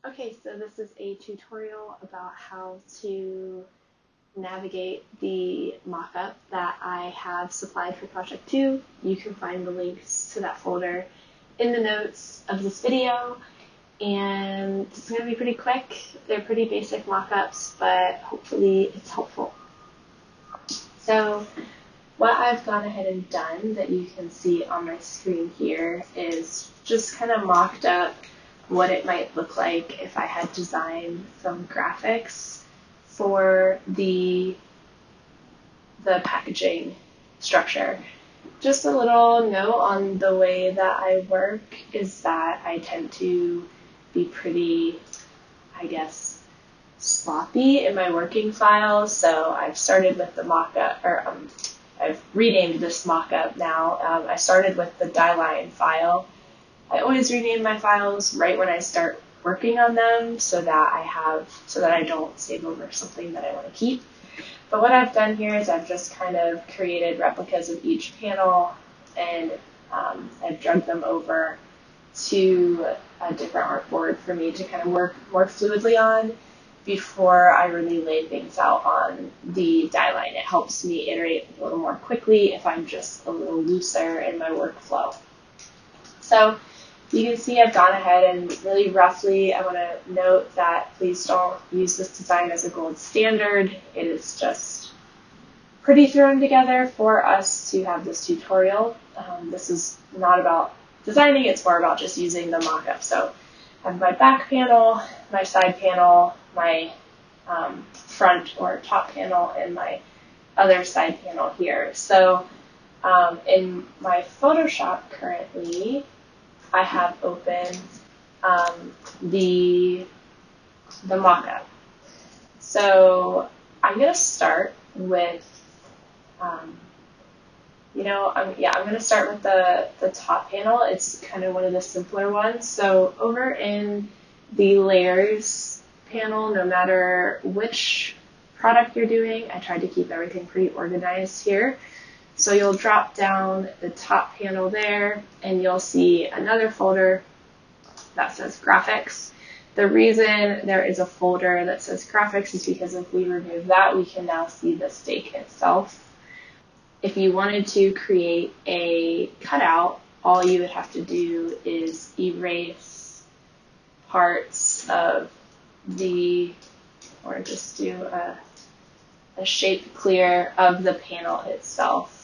Okay, so this is a tutorial about how to navigate the mockup that I have supplied for Project 2. You can find the links to that folder in the notes of this video, and it's going to be pretty quick. They're pretty basic mockups, but hopefully it's helpful. So what I've gone ahead and done that you can see on my screen here is just kind of mocked up what it might look like if I had designed some graphics for the packaging structure. Just a little note on the way that I work is that I tend to be pretty, I guess, sloppy in my working files. So I've started with the mockup, or I've renamed this mockup now. I started with the die line file. I always rename my files right when I start working on them so that I don't save over something that I want to keep. But what I've done here is I've just kind of created replicas of each panel, and I've drugged them over to a different artboard for me to kind of work more fluidly on before I really lay things out on the die line. It helps me iterate a little more quickly if I'm just a little looser in my workflow. So you can see I've gone ahead and really roughly, I want to note that please don't use this design as a gold standard. It is just pretty thrown together for us to have this tutorial. This is not about designing, it's more about just using the mockup. So I have my back panel, my side panel, my front or top panel, and my other side panel here. So in my Photoshop currently, I have open the mockup. So I'm going to start with, I'm going to start with the top panel. It's kind of one of the simpler ones. So over in the layers panel, no matter which product you're doing, I tried to keep everything pretty organized here. So you'll drop down the top panel there, and you'll see another folder that says graphics. The reason there is a folder that says graphics is because if we remove that, we can now see the stake itself. If you wanted to create a cutout, all you would have to do is erase parts of or just do a shape clear of the panel itself.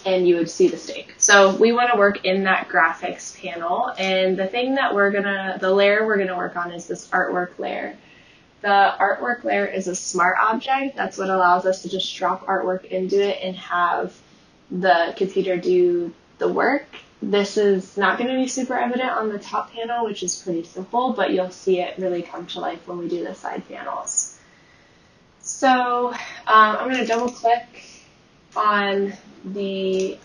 And you would see the stake. So we want to work in that graphics panel, and the thing that the layer we're gonna work on is this artwork layer. The artwork layer is a smart object. That's what allows us to just drop artwork into it and have the computer do the work. This is not going to be super evident on the top panel, which is pretty simple, but you'll see it really come to life when we do the side panels. So I'm going to double click on the,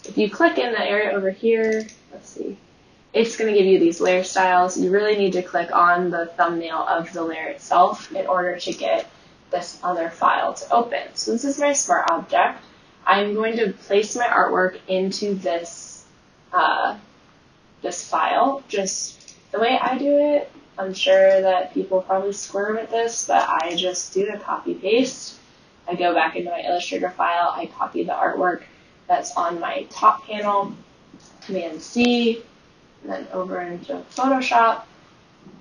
if you click in the area over here, let's see, it's going to give you these layer styles. You really need to click on the thumbnail of the layer itself in order to get this other file to open. So this is my smart object. I'm going to place my artwork into this, this file, just the way I do it. I'm sure that people probably squirm at this, but I just do a copy paste. I go back into my Illustrator file, I copy the artwork that's on my top panel, Command C, and then over into Photoshop,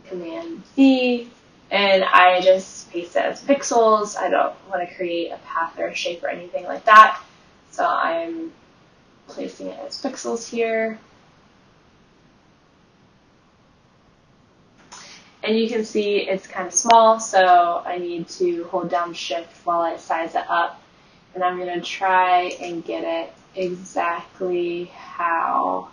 Command V, and I just paste it as pixels. I don't want to create a path or a shape or anything like that, so I'm placing it as pixels here. And you can see it's kind of small, so I need to hold down Shift while I size it up. And I'm going to try and get it exactly how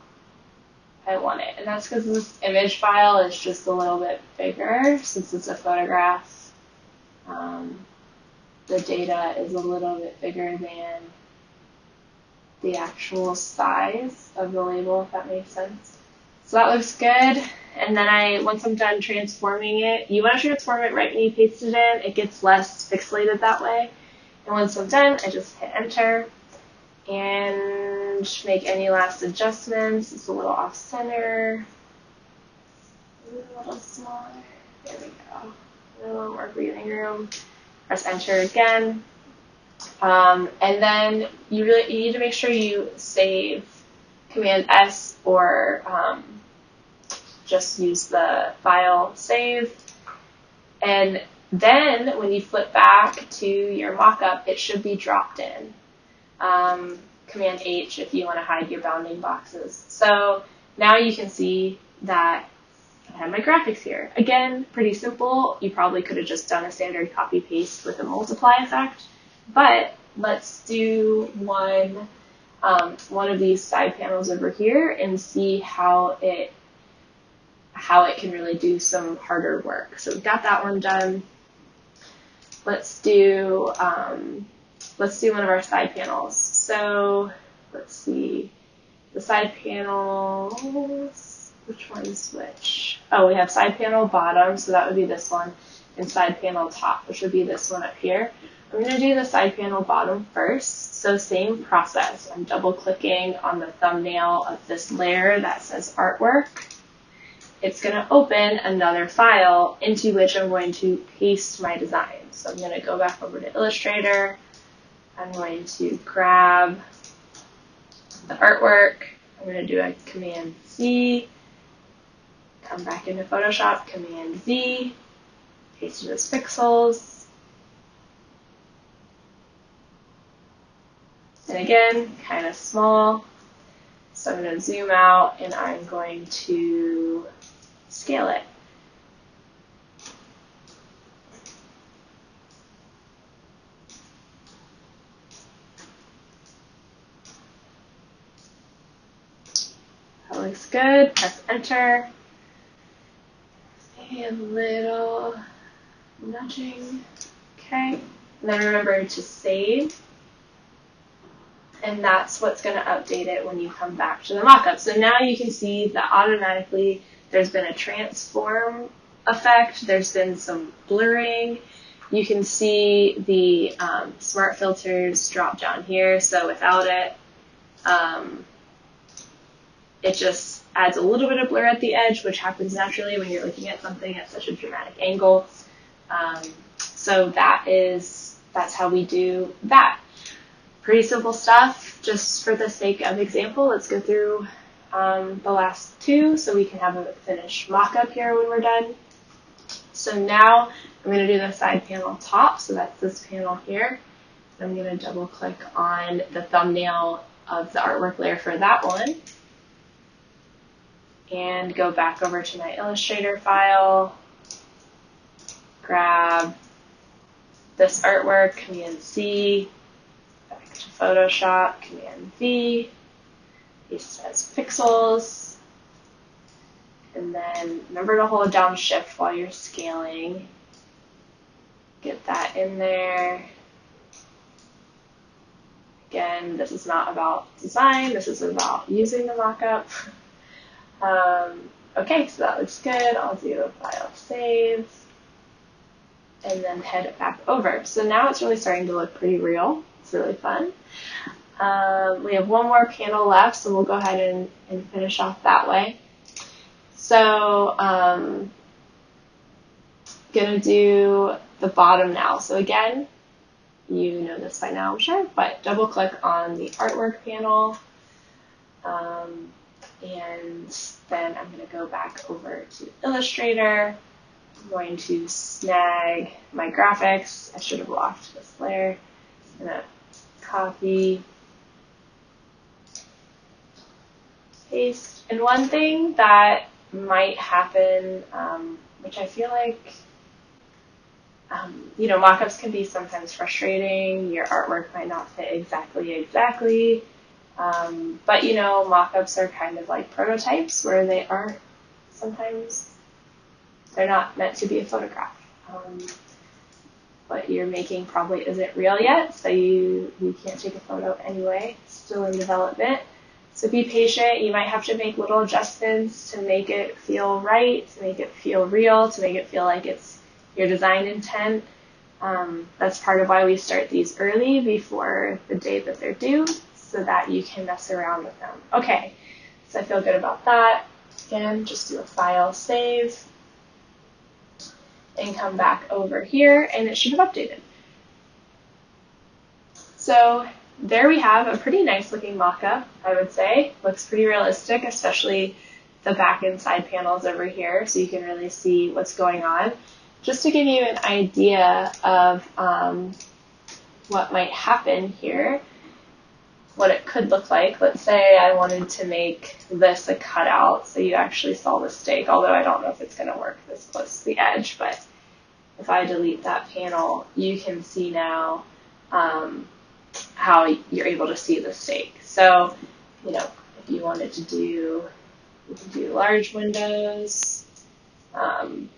I want it. And that's because this image file is just a little bit bigger since it's a photograph. The data is a little bit bigger than the actual size of the label, if that makes sense. So that looks good. And then once I'm done transforming it, you want to transform it right when you paste it in. It gets less pixelated that way. And once I'm done, I just hit enter and make any last adjustments. It's a little off center. A little smaller. There we go. A little more breathing room. Press enter again. And then you need to make sure you save Command S or just use the file save. And then when you flip back to your mockup, it should be dropped in. Command H if you want to hide your bounding boxes. So now you can see that I have my graphics here. Again, pretty simple. You probably could have just done a standard copy paste with a multiply effect, but let's do one of these side panels over here and see how it can really do some harder work. So we've got that one done. Let's do one of our side panels. So let's see the side panels. Which one's which? Oh, we have side panel bottom, so that would be this one, and side panel top, which would be this one up here. I'm going to do the side panel bottom first. So same process. I'm double clicking on the thumbnail of this layer that says artwork. It's going to open another file into which I'm going to paste my design. So I'm going to go back over to Illustrator. I'm going to grab the artwork. I'm going to do a Command Z. Come back into Photoshop, Command Z. Paste it as pixels. And again, kind of small. So I'm going to zoom out and I'm going to scale it. That looks good. Press enter. A little nudging. Okay. And then remember to save. And that's what's going to update it when you come back to the mockup. So now you can see that automatically there's been a transform effect. There's been some blurring. You can see the smart filters drop down here. So without it, it just adds a little bit of blur at the edge, which happens naturally when you're looking at something at such a dramatic angle. So that's how we do that. Pretty simple stuff. Just for the sake of example, let's go through the last two so we can have a finished mock-up here when we're done. So now I'm going to do the side panel top, so that's this panel here. I'm going to double click on the thumbnail of the artwork layer for that one and go back over to my Illustrator file, grab this artwork, Command C, back to Photoshop, Command V, paste as pixels, and then remember to hold down Shift while you're scaling. Get that in there. Again, this is not about design, this is about using the mockup. Okay, so that looks good. I'll do a file save and then head it back over. So now it's really starting to look pretty real. It's really fun. We have one more panel left, so we'll go ahead and finish off that way. So gonna do the bottom now. So again, you know this by now, I'm sure, but double click on the artwork panel. And then I'm going to go back over to Illustrator. I'm going to snag my graphics. I should have locked this layer. I'm going to copy, paste. And one thing that might happen, which I feel like, mockups can be sometimes frustrating. Your artwork might not fit exactly. But mockups are kind of like prototypes where they aren't, sometimes they're not meant to be a photograph. What you're making probably isn't real yet, so you can't take a photo anyway. It's still in development. So be patient. You might have to make little adjustments to make it feel right, to make it feel real, to make it feel like it's your design intent. That's part of why we start these early before the day that they're due, so that you can mess around with them. Okay, so I feel good about that. again, just do a file save and come back over here and it should have updated. So there we have a pretty nice looking mock-up, I would say. Looks pretty realistic, especially the back and side panels over here, so you can really see what's going on. Just to give you an idea of what might happen here, what it could look like. Let's say I wanted to make this a cutout so you actually saw the steak, although I don't know if it's going to work this close to the edge, but if I delete that panel, you can see now how you're able to see the steak. So, you know, if you wanted to do, you can do large windows,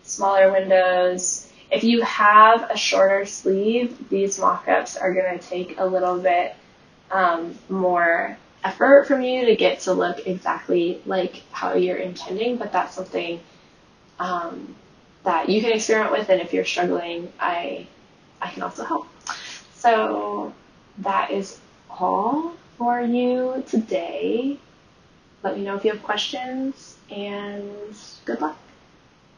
smaller windows. If you have a shorter sleeve, these mock-ups are going to take a little bit more effort from you to get to look exactly like how you're intending, but that's something that you can experiment with, and if you're struggling, I can also help. So that is all for you today. Let me know if you have questions, and good luck.